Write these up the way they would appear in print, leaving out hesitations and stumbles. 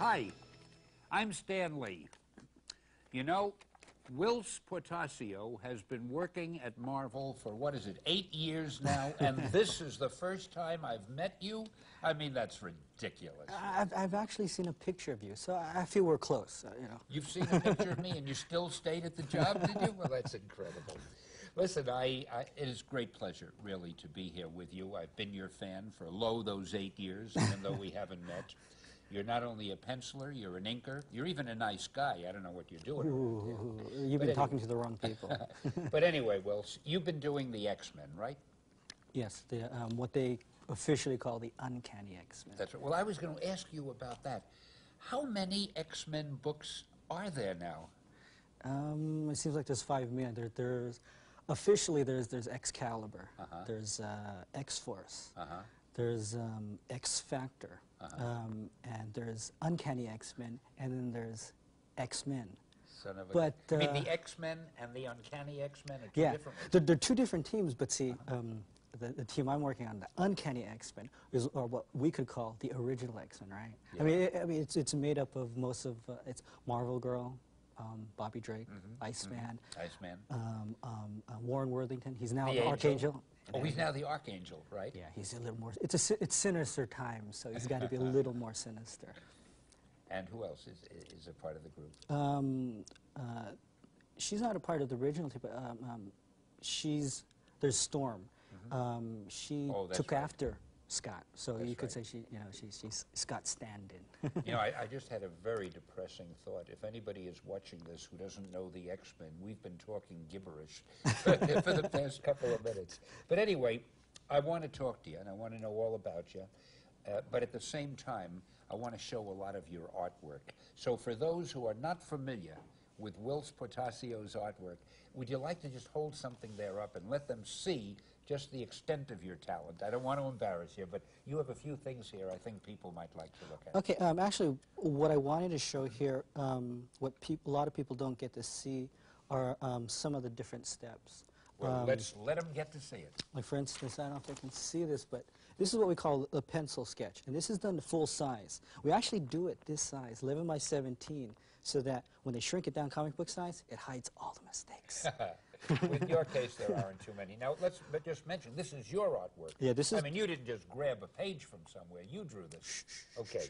Hi, I'm Stan Lee. You know, Whilce Portacio has been working at Marvel for, 8 years now, and this is the first time I've met you? I mean, that's ridiculous. I've actually seen a picture of you, so I feel we're close, you know. You've seen a picture of me and you still stayed at the job, did you? Well, that's incredible. Listen, it is a great pleasure, really, to be here with you. I've been your fan for those 8 years, even though we haven't met. You're not only a penciler, you're an inker. You're even a nice guy. I don't know what you're doing. You've been talking to the wrong people. But anyway, Whilce, you've been doing the X-Men, right? Yes, what they officially call the Uncanny X-Men. That's right. Well, I was going to ask you about that. How many X-Men books are there now? It seems like there's 5 million. Officially, there's Excalibur. There's X-Force. There's X-Factor. And there's Uncanny X-Men, and then there's X-Men. Son of a... But, you mean the X-Men and the Uncanny X-Men are two different ones? They're two different teams, but see, the team I'm working on, the Uncanny X-Men, or what we could call the original X-Men, right? Yeah. I mean, it's made up of most of, it's Marvel Girl, Bobby Drake, Iceman, Warren Worthington. He's now the Archangel. Oh, he's now the Archangel, right? Yeah, he's a little more. It's sinister times, so he's got to be a little more sinister. And who else is a part of the group? She's not a part of the original team, but there's Storm. She took after Scott, so you could say she's Scott's stand-in. You know, I just had a very depressing thought. If anybody is watching this who doesn't know the X-Men, we've been talking gibberish for the past couple of minutes. But anyway, I want to talk to you, and I want to know all about you. But at the same time, I want to show a lot of your artwork. So for those who are not familiar with Whilce Portacio's artwork, would you like to just hold something there up and let them see just the extent of your talent? I don't want to embarrass you, but you have a few things here I think people might like to look at. Okay, actually, what I wanted to show here, what a lot of people don't get to see, are some of the different steps. Well, let's let them get to see it. Like, for instance, I don't know if they can see this, but this is what we call a pencil sketch, and this is done to full size. We actually do it this size, 11 by 17, so that when they shrink it down comic book size, it hides all the mistakes. With your case, there aren't too many. Now, let's just mention, this is your artwork. Yeah, this is... I mean, you didn't just grab a page from somewhere. You drew this. Okay.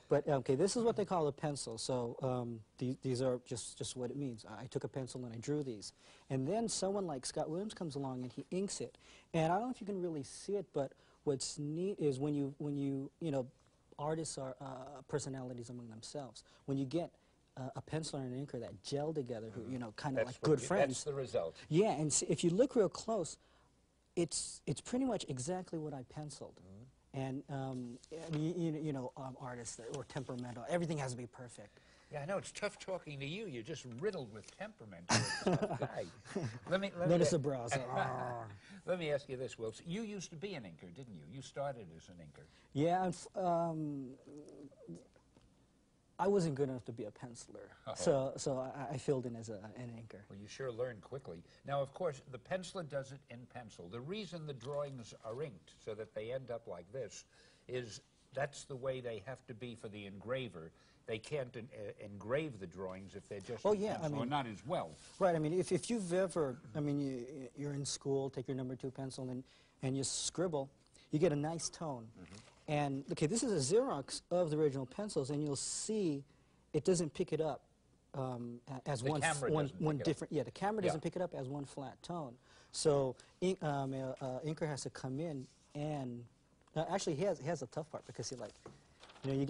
But, okay, this is what they call a pencil. So these are just what it means. I took a pencil and I drew these. And then someone like Scott Williams comes along and he inks it. And I don't know if you can really see it, but what's neat is when you know, artists are personalities among themselves. When you get a pencil and an inker that gel together, who, you know, kind of like good friends. That's the result. Yeah, and see, if you look real close, it's pretty much exactly what I penciled. And you know, artists or temperamental, everything has to be perfect. Yeah, I know, it's tough talking to you. You're just riddled with temperament. You're a tough guy. Notice the brows. Let me ask you this, Whilce. You used to be an inker, didn't you? You started as an inker. Yeah, I wasn't good enough to be a penciler, so I filled in as an inker. Well, you sure learned quickly. Now, of course, the penciler does it in pencil. The reason the drawings are inked so that they end up like this is that's the way they have to be for the engraver. They can't engrave the drawings if they're just in pencil, or not as well. Right, I mean, if you've ever, I mean, you're in school, take your number 2 pencil, and you scribble, you get a nice tone. And, okay, this is a Xerox of the original pencils, and you'll see it doesn't pick it up as one different. Yeah, the camera doesn't pick it up as one flat tone. So inker has to come in and actually he has a tough part because you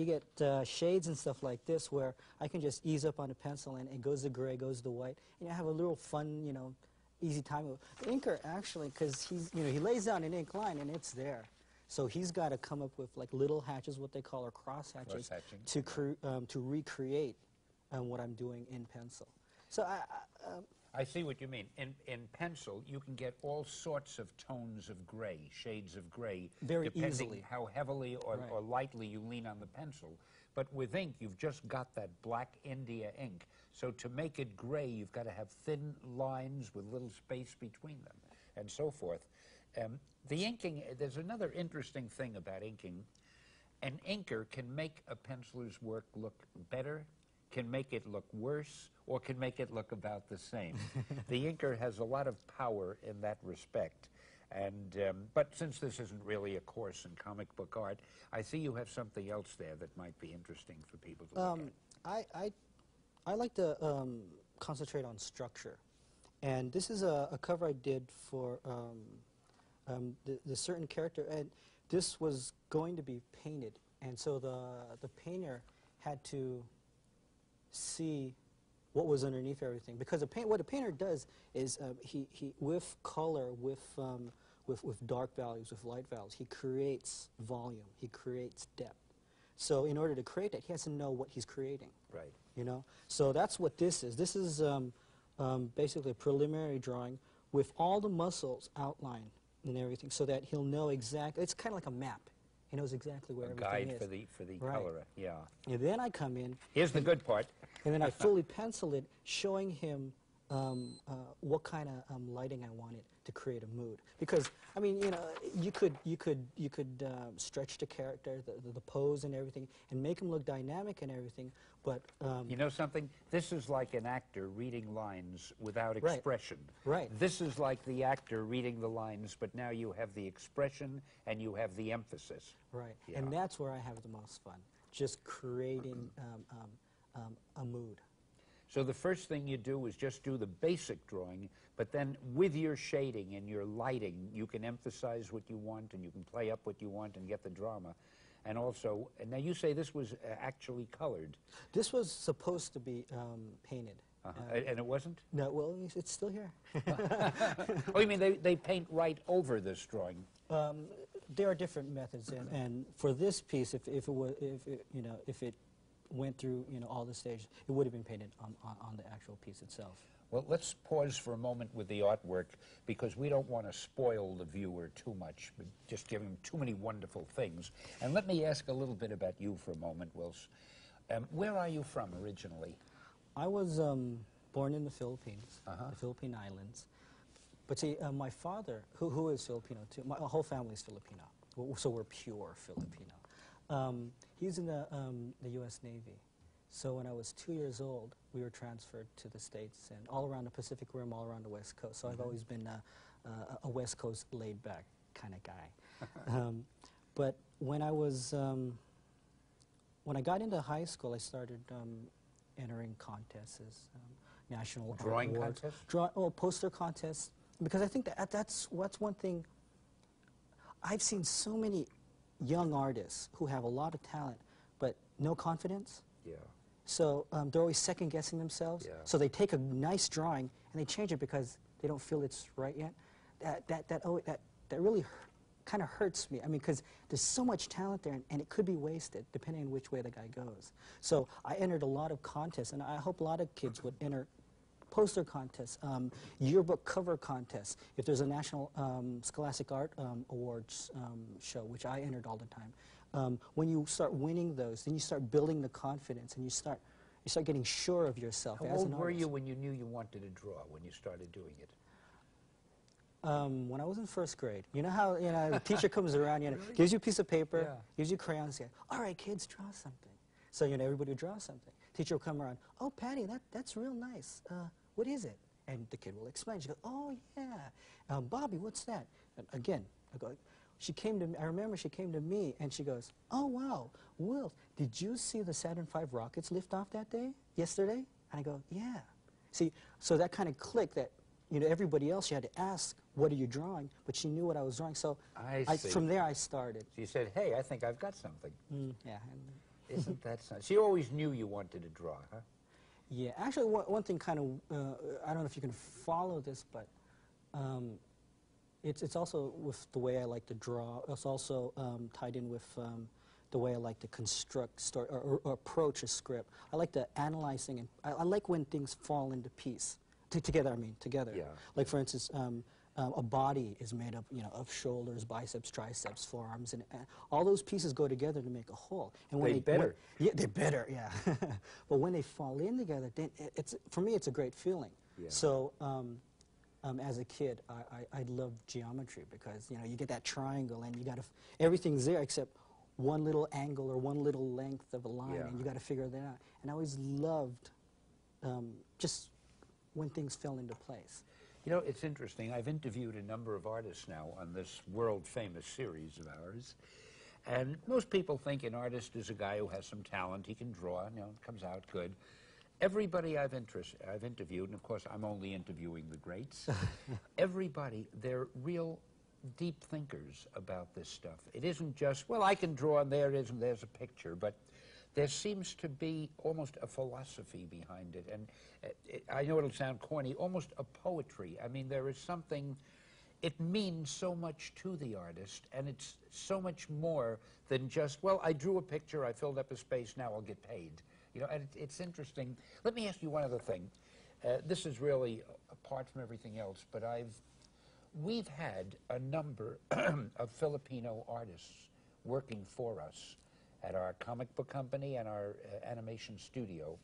get shades and stuff like this where I can just ease up on the pencil and it goes to gray, goes to white, and I have a little fun, you know, easy time. The inker actually, because he lays down an ink line and it's there. So he's got to come up with like little hatches, what they call, or cross hatches, to recreate what I'm doing in pencil. So I see what you mean. In pencil, you can get all sorts of tones of gray, shades of gray, very depending easily how heavily or lightly you lean on the pencil. But with ink, you've just got that black India ink. So to make it gray, you've got to have thin lines with little space between them, and so forth. The inking, there's another interesting thing about inking. an inker can make a penciler's work look better, can make it look worse, or can make it look about the same. The inker has a lot of power in that respect. And, but since this isn't really a course in comic book art, I see you have something else there that might be interesting for people to look at. I like to concentrate on structure. And this is a cover I did for the certain character. And this was going to be painted. And so the painter had to see what was underneath everything. Because what a painter does is he with color, with dark values, with light values, he creates volume, he creates depth. So in order to create that, he has to know what he's creating. Right. You know? So that's what this is. This is basically a preliminary drawing with all the muscles outlined and everything so that he'll know exactly. It's kind of like a map. He knows exactly where everything is. A guide for the right. colorer, yeah. And then I come in. Here's the good part. And then I fully pencil it, showing him what kind of lighting I wanted to create a mood. Because I mean, you know, you could stretch the character, the pose and everything, and make him look dynamic and everything. But you know something? This is like an actor reading lines without expression. Right. This is like the actor reading the lines, but now you have the expression and you have the emphasis. Right. Yeah. And that's where I have the most fun, just creating a mood. So the first thing you do is just do the basic drawing, but then with your shading and your lighting, you can emphasize what you want and you can play up what you want and get the drama. And also, and now you say this was actually colored. This was supposed to be painted. And it wasn't? No, well, it's still here. Oh, you mean they paint right over this drawing? There are different methods, and for this piece, if it went through all the stages, it would have been painted on the actual piece itself. Well, let's pause for a moment with the artwork because we don't want to spoil the viewer too much, but just give him too many wonderful things. And let me ask a little bit about you for a moment, Whilce. Where are you from originally? I was born in the Philippines, the Philippine Islands. But see, my father, who is Filipino too, my whole family is Filipino, so we're pure Filipino. He's in the U.S. Navy. So when I was 2 years old, we were transferred to the States and all around the Pacific Rim, all around the West Coast. So I've always been a West Coast laid-back kind of guy. But when I was, when I got into high school, I started entering contests, national drawing awards, contests, poster contests. Because I think that's one thing. I've seen so many young artists who have a lot of talent, but no confidence. Yeah. So they're always second-guessing themselves. Yeah. So they take a nice drawing and they change it because they don't feel it's right yet. That really kind of hurts me. I mean, because there's so much talent there, and it could be wasted depending on which way the guy goes. So I entered a lot of contests, and I hope a lot of kids would enter poster contests, yearbook cover contests. If there's a National Scholastic Art Awards show, which I entered all the time, when you start winning those, then you start building the confidence, and you start getting sure of yourself as an artist. How old were you when you knew you wanted to draw, when you started doing it? When I was in first grade. You know how the teacher comes around, gives you a piece of paper, gives you crayons, and says, "All right, kids, draw something." So everybody would draw something. Teacher will come around, "Oh, Patty, that's real nice. What is it?" And the kid will explain. She goes, "Oh, yeah. Bobby, what's that?" And again, she came to me. I remember she came to me and she goes, "Oh, wow, Will, did you see the Saturn V rockets lift off yesterday?" And I go, "Yeah." See, so that kind of clicked that, everybody else, she had to ask, "What are you drawing?" But she knew what I was drawing. So from there I started. She said, "Hey, I think I've got something." Yeah. Isn't that something? She always knew you wanted to draw, huh? Yeah, actually, one thing kind of, I don't know if you can follow this, but it's also with the way I like to draw. It's also tied in with the way I like to construct story or approach a script. I like to analyze things, and I like when things fall into piece. Together. Yeah. Like, for instance, a body is made up, of shoulders, biceps, triceps, forearms, and all those pieces go together to make a whole. And when they better. They're better, yeah. But when they fall in together, then for me, it's a great feeling. Yeah. So, as a kid, I loved geometry because you get that triangle, and everything's there except one little angle or one little length of a line, Yeah. and you got to figure that out. And I always loved just when things fell into place. You know, it's interesting. I've interviewed a number of artists now on this world-famous series of ours, and most people think an artist is a guy who has some talent. He can draw, you know, it comes out good. Everybody I've interviewed, and of course I'm only interviewing the greats, everybody, they're real deep thinkers about this stuff. It isn't just, well, I can draw and there it is and there's a picture, but there seems to be almost a philosophy behind it. And I know it'll sound corny, almost a poetry. I mean, there is something, it means so much to the artist, and it's so much more than just, well, I drew a picture, I filled up a space, now I'll get paid. You know, and it's interesting. Let me ask you one other thing. This is really apart from everything else, but we've had a number of Filipino artists working for us at our comic book company and our animation studio.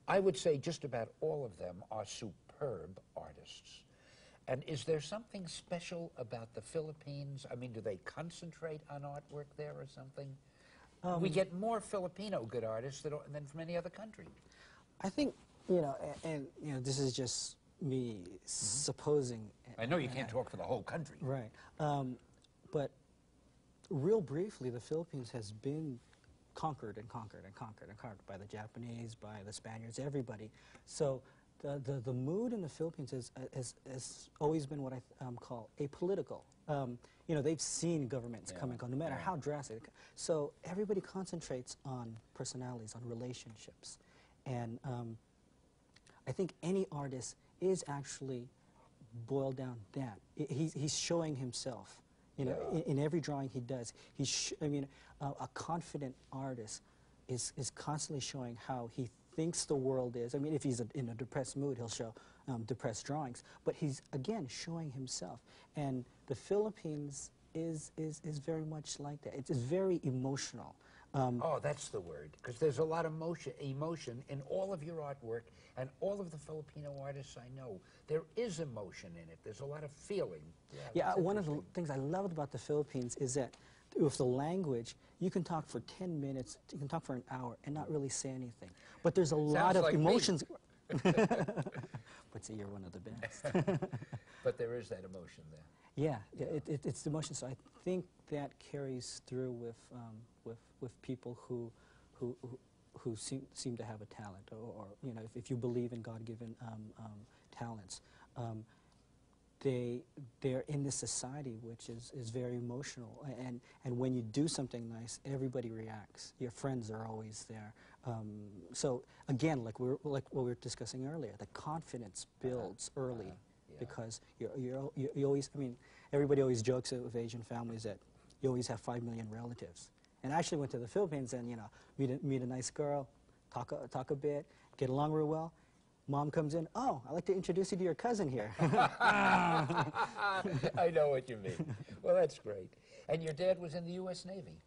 I would say just about all of them are superb artists. And is there something special about the Philippines? I mean, do they concentrate on artwork there or something? We get more Filipino good artists than from any other country. I think, you know, and you know, this is just me supposing. I know you can't talk for the whole country. Right. But real briefly, the Philippines has been conquered and conquered and conquered and conquered by the Japanese, by the Spaniards, everybody. So the mood in the Philippines has always been what I call apolitical. You know, they've seen governments come and go, no matter how drastic. So everybody concentrates on personalities, on relationships. And I think any artist is actually boiled down that. He's showing himself. You know, in every drawing he does. I mean, a confident artist is constantly showing how he thinks the world is. I mean, if he's in a depressed mood, he'll show depressed drawings. But he's, again, showing himself. And the Philippines is very much like that. It's very emotional. Oh, that's the word, because there's a lot of emotion in all of your artwork, and all of the Filipino artists I know, there is emotion in it. There's a lot of feeling. Yeah, one of the things I loved about the Philippines is that with the language, you can talk for 10 minutes, you can talk for an hour, and not really say anything. But there's a lot of emotions. But see, you're one of the best. But there is that emotion there. Yeah, it's the emotion. So I think that carries through with people who seem to have a talent, or you know, if you believe in God-given talents, they're in this society which is very emotional, and when you do something nice, everybody reacts. Your friends are always there. So again, like what we were discussing earlier, the confidence builds early. Because you always, I mean, everybody always jokes with Asian families that you always have 5 million relatives. And I actually went to the Philippines and, you know, meet a nice girl, talk a bit, get along real well. Mom comes in, oh, I'd like to introduce you to your cousin here. I know what you mean. Well, that's great. And your dad was in the U.S. Navy.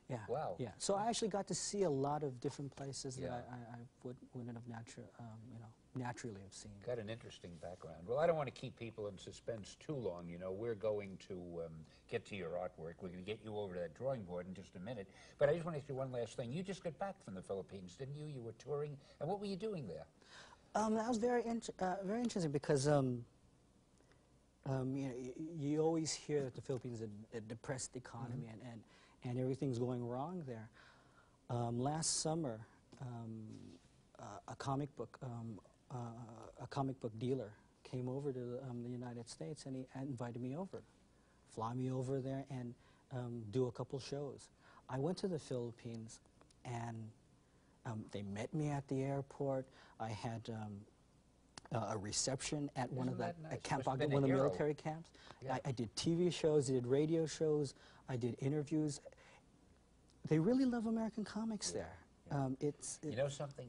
Yeah. Wow. Yeah. So I actually got to see a lot of different places that I wouldn't have naturally have seen. Got an interesting background. Well, I don't want to keep people in suspense too long. You know, we're going to get to your artwork. We're going to get you over to that drawing board in just a minute. But I just want to ask you one last thing. You just got back from the Philippines, didn't you? You were touring. And what were you doing there? That was very interesting because you know, you always hear that the Philippines is a depressed economy and everything's going wrong there. Last summer, a comic book dealer came over to the United States, and he invited me over, fly me over there and do a couple shows. I went to the Philippines, and they met me at the airport. I had a reception at one of the military camps. Yeah. I did TV shows, I did radio shows, I did interviews. They really love American comics there. You know something?